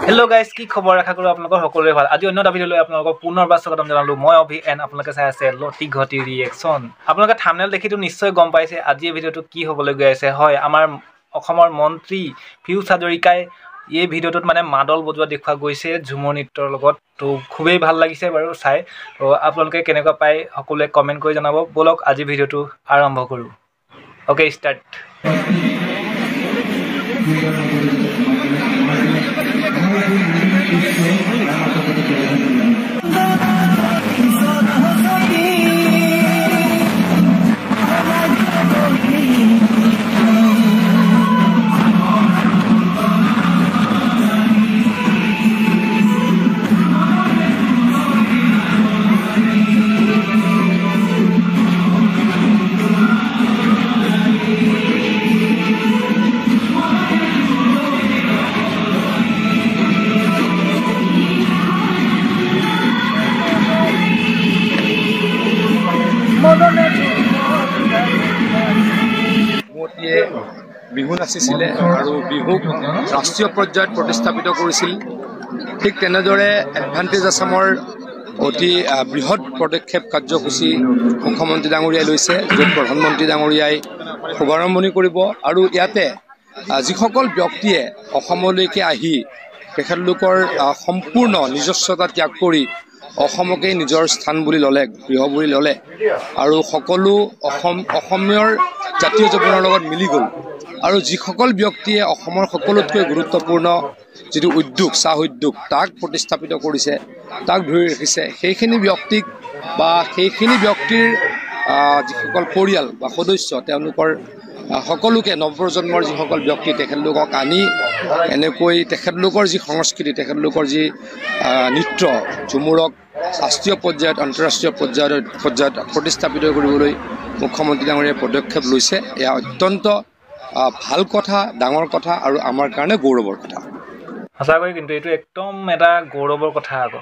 Hello' guys, কি খবৰ? আশা কৰোঁ আপোনালোকৰ সকলোৰে ভাল। আজি অন্য এটা ভিডিঅ'লৈ আপোনালোকক পুনৰবাৰ স্বাগতম জনালোঁ। মই অভি এণ্ড আপোনালোকে চাই আছে লতি ঘটি ৰিয়েকশ্যন। আপোনালোকে থাম্বনেইল দেখিতো নিশ্চয় গম পাইছে আজি এই ভিডিঅ'টো কি হ'বলৈ গৈ আছে। হয়, আমাৰ অসমৰ মন্ত্ৰী পীয়ুষ হাজৰিকাই এই ভিডিঅ'টোত মানে মাদল বজোৱা দেখুওৱা গৈছে ঝুমুৰ নৃত্যৰ লগত। তো খুবেই ভাল লাগিছে বাৰু চাই। তো আপোনালোকে কেনেকুৱা পায় সকলোৱে কমেণ্ট কৰি জনাব। ব'লক আজি ভিডিঅ'টো আৰম্ভ কৰোঁ। Okay, start. মোদীয়ে বিহু নাচিছিলে আৰু বিহুক ৰাষ্ট্ৰীয় পৰ্যায়ত প্ৰতিস্থাপিত কৰিছিল। ঠিক তেনেদৰে এডভান্টেজ আছামৰ অতি বৃহৎ পদক্ষেপ কাৰ্যসূচী মুখ্যমন্ত্ৰী ডাঙৰীয়াই লৈছে, য'ত প্ৰধানমন্ত্ৰী ডাঙৰীয়াই শুভাৰম্ভণি কৰিব। আৰু ইয়াতে যিসকল ব্যক্তিয়ে অসমলৈকে আহি তেখেতলোকৰ সম্পূৰ্ণ নিজস্বতা ত্যাগ কৰি অসমকেই নিজৰ স্থান বুলি ল'লে, গৃহ বুলি ল'লে আৰু সকলো অসমীয়ৰ জাতীয় জীৱনৰ লগত মিলি গ'ল। আৰু যিসকল ব্যক্তিয়ে অসমৰ সকলোতকৈ গুৰুত্বপূৰ্ণ যিটো উদ্যোগ, চাহ উদ্যোগ, তাক প্ৰতিস্থাপিত কৰিছে, তাক ধৰি ৰাখিছে, সেইখিনি ব্যক্তিক বা সেইখিনি ব্যক্তিৰ যিসকল পৰিয়াল বা সদস্য, তেওঁলোকৰ সকলোকে নৱপ্ৰজন্মৰ যিসকল ব্যক্তি তেখেতলোকক আনি এনেকৈ তেখেতলোকৰ যি সংস্কৃতি, তেখেতলোকৰ যি নৃত্য ঝুমুৰক ৰাষ্ট্ৰীয় পৰ্যায়ত, আন্তঃৰাষ্ট্ৰীয় পৰ্যায়ত প্ৰতিস্থাপিত কৰিবলৈ মুখ্যমন্ত্ৰী ডাঙৰীয়াই পদক্ষেপ লৈছে। এয়া অত্যন্ত ভাল কথা, ডাঙৰ কথা আৰু আমাৰ কাৰণে গৌৰৱৰ কথা। সঁচাকৈ কিন্তু এইটো একদম এটা গৌৰৱৰ কথা আকৌ।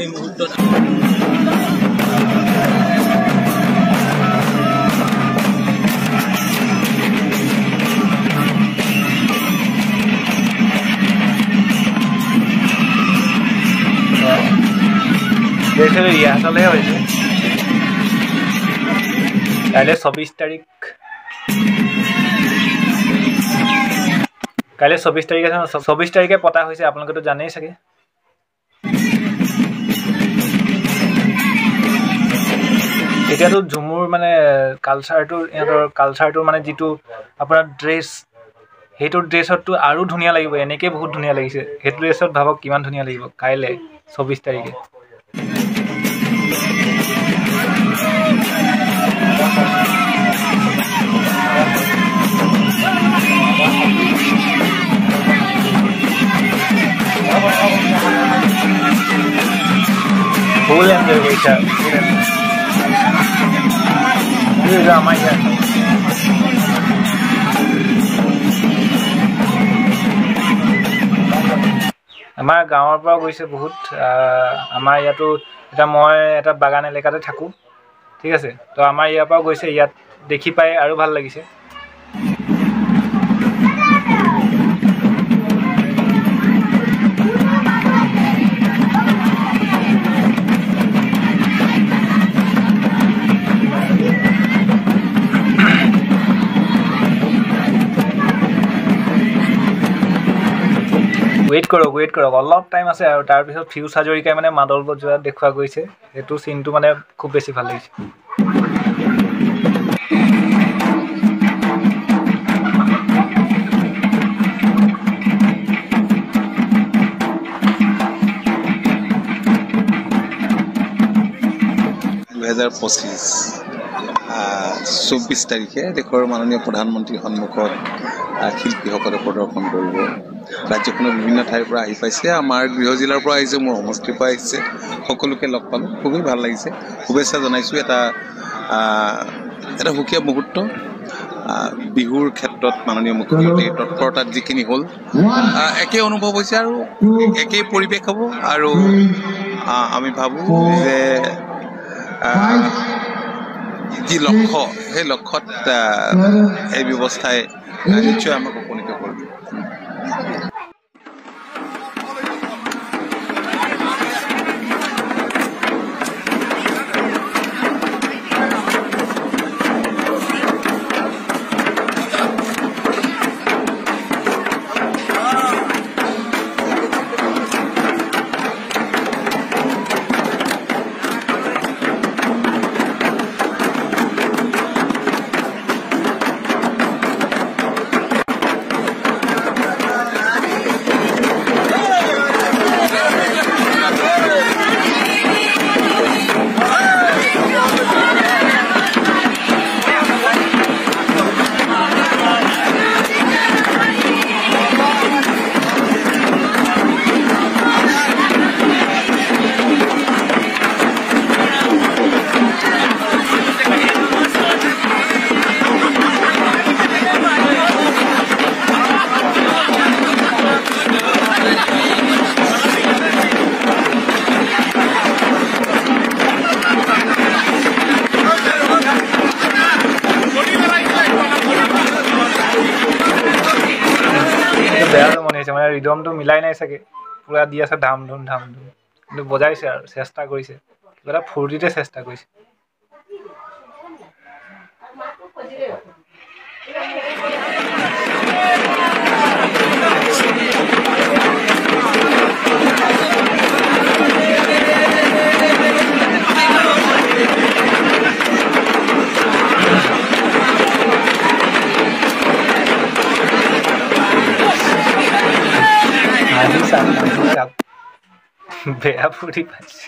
এই মুহূৰ্তত ৰিহাৰ্চলহে হৈছে। কাইলৈ 24 তাৰিখ, কাইলৈ 24 তাৰিখ আছে। 24 তাৰিখে পতা হৈছে, আপোনালোকেতো জানেই চাগে। এতিয়াতো ঝুমুৰ মানে কালচাৰটো, ইহঁতৰ কালচাৰটো মানে যিটো আপোনাৰ ড্ৰেছ, সেইটো ড্ৰেছততো আৰু ধুনীয়া লাগিব। এনেকৈ বহুত ধুনীয়া লাগিছে। সেইটো ড্ৰেছত ভাবক কিমান ধুনীয়া লাগিব কাইলৈ 24 তাৰিখে। ফুল এনজয় কৰিছে আমাৰ ইয়াত। আমাৰ গাঁৱৰ পৰা গৈছে বহুত। আমাৰ ইয়াতো এতিয়া মই এটা বাগান এলেকাতে থাকোঁ, ঠিক আছে। তো আমাৰ ইয়াৰ পৰাও গৈছে, ইয়াত দেখি পাই আৰু ভাল লাগিছে। ৱেইট কৰক, অলপ টাইম আছে আৰু তাৰপিছত পীয়ুষ হাজৰিকাই মানে মাদল বজোৱা দেখুওৱা গৈছে। সেইটো চিনটো মানে খুব বেছি ভাল লাগিছে। চৌব্বিছ তাৰিখে দেশৰ মাননীয় প্ৰধানমন্ত্ৰীৰ সন্মুখত শিল্পীসকলে প্ৰদৰ্শন কৰিব। ৰাজ্যখনৰ বিভিন্ন ঠাইৰ পৰা আহি পাইছে, আমাৰ গৃহ জিলাৰ পৰা আহিছে, মোৰ সমষ্টিৰ পৰা আহিছে। সকলোকে লগ পালোঁ, খুবেই ভাল লাগিছে। শুভেচ্ছা জনাইছোঁ। এটা সুকীয়া মুহূৰ্ত। বিহুৰ ক্ষেত্ৰত মাননীয় মুখ্যমন্ত্ৰীৰ তৎপৰতাত যিখিনি হ'ল, একেই অনুভৱ হৈছে আৰু একেই পৰিৱেশ হ'ব। আৰু আমি ভাবোঁ যে যি লক্ষ্য, সেই লক্ষ্যত এই ব্যৱস্থাই নিশ্চয় আমাক উপনীত কৰিব। মানে ৰিদমটো মিলাই নাই চাগে পুৰা দি আছে ধাম ধুম কিন্তু বজাইছে আৰু চেষ্টা কৰিছে কিবা এটা ফূৰ্তিতে চেষ্টা কৰিছে বেয়া ফুটি পাইছে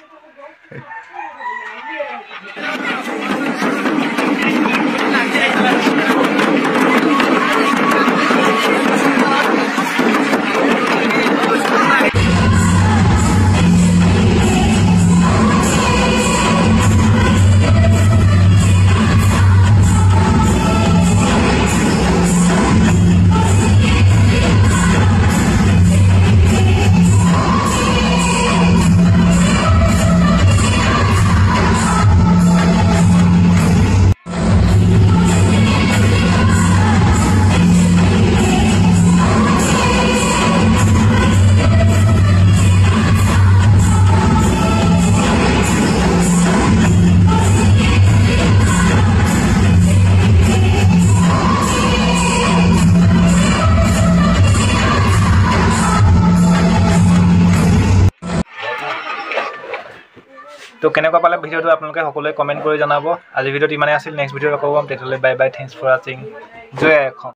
তো কেনেকুৱা পালে ভিডিঅ'টো আপোনালোকে সকলোৱে কমেণ্ট কৰি জনাব আজি ভিডিঅ'টো ইমানেই আছিল নেক্সট ভিডিঅ'ত আকৌ পাম তেতিয়াহ'লে বাই বাই থেংকছ ফৰ ৱাচিং জয় এখন